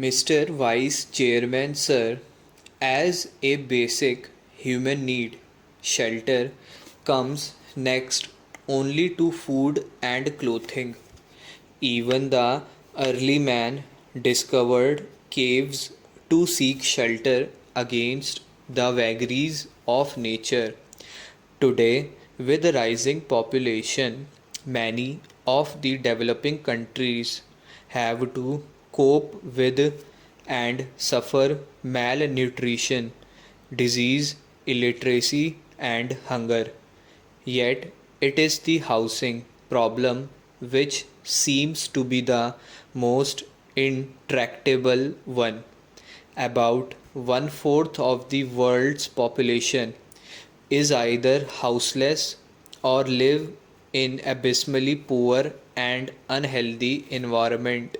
Mr. Vice Chairman, sir, as a basic human need, shelter comes next only to food and clothing. Even the early man discovered caves to seek shelter against the vagaries of nature. Today, with the rising population, many of the developing countries have to cope with and suffer malnutrition, disease, illiteracy, and hunger. Yet, it is the housing problem which seems to be the most intractable one. About one fourth of the world's population is either houseless or live in abysmally poor and unhealthy environment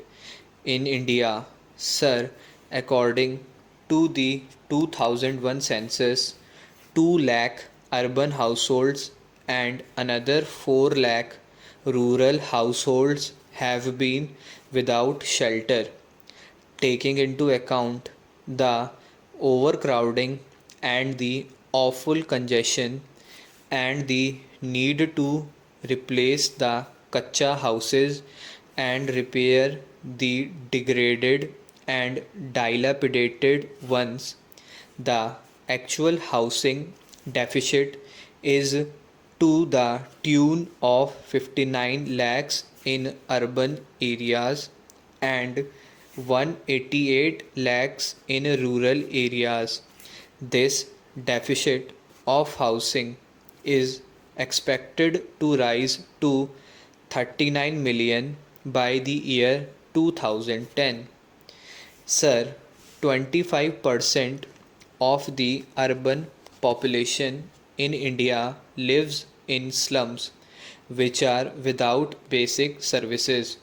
in India. Sir, according to the 2001 census, 2 lakh urban households and another 4 lakh rural households have been without shelter. Taking into account the overcrowding and the awful congestion and the need to replace the kacha houses and repair the degraded and dilapidated ones, the actual housing deficit is to the tune of 59 lakhs in urban areas and 188 lakhs in rural areas. This deficit of housing is expected to rise to 39 million by the year 2010. Sir, 25% of the urban population in India lives in slums, which are without basic services.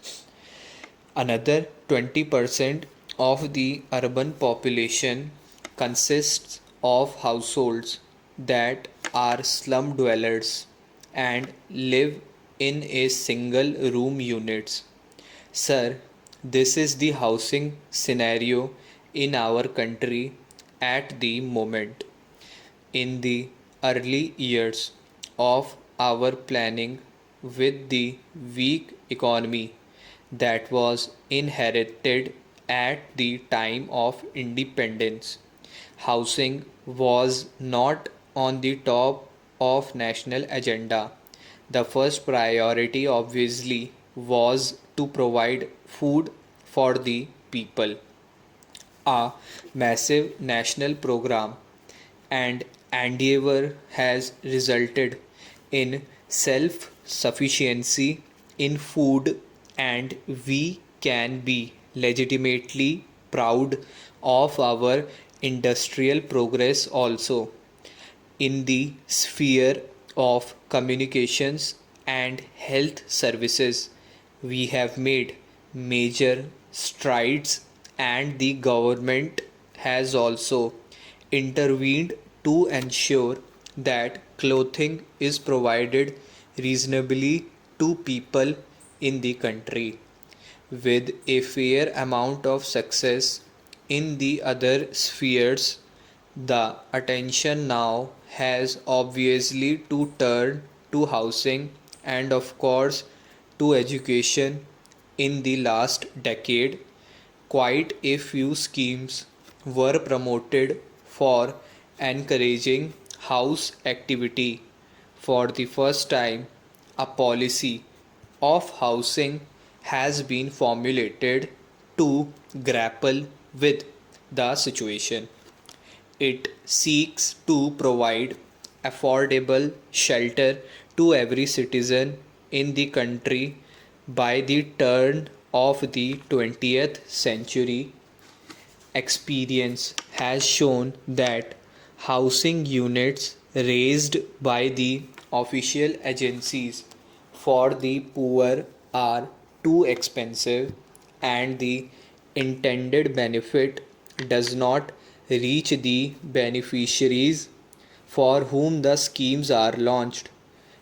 Another 20% of the urban population consists of households that are slum dwellers and live in a single room units. Sir, this is the housing scenario in our country at the moment. In the early years of our planning with the weak economy that was inherited at the time of independence, housing was not on the top of national agenda. The first priority obviously was to provide food for the people. A massive national program and endeavor has resulted in self sufficiency in food, and we can be legitimately proud of our industrial progress also. In the sphere of communications and health services, we have made major strides, and the government has also intervened to ensure that clothing is provided reasonably to people in the country. With a fair amount of success in the other spheres, the attention now has obviously to turn to housing and, of course, to education. In the last decade, quite a few schemes were promoted for encouraging house activity. For the first time, a policy of housing has been formulated to grapple with the situation. It seeks to provide affordable shelter to every citizen in the country by the turn of the 20th century. Experience has shown that housing units raised by the official agencies for the poor are too expensive, and the intended benefit does not reach the beneficiaries for whom the schemes are launched.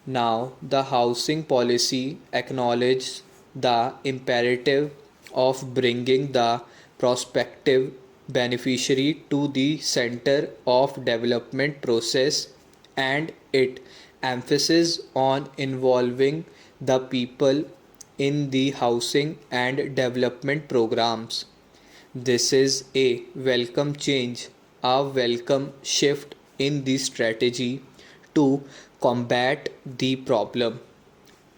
Now, the housing policy acknowledges the imperative of bringing the prospective beneficiary to the center of development process, and it emphasis on involving the people in the housing and development programs. This is a welcome change, a welcome shift in the strategy to combat the problem.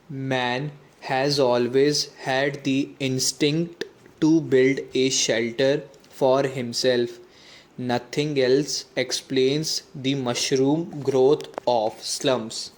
Man has always had the instinct to build a shelter for himself. Nothing else explains the mushroom growth of slums.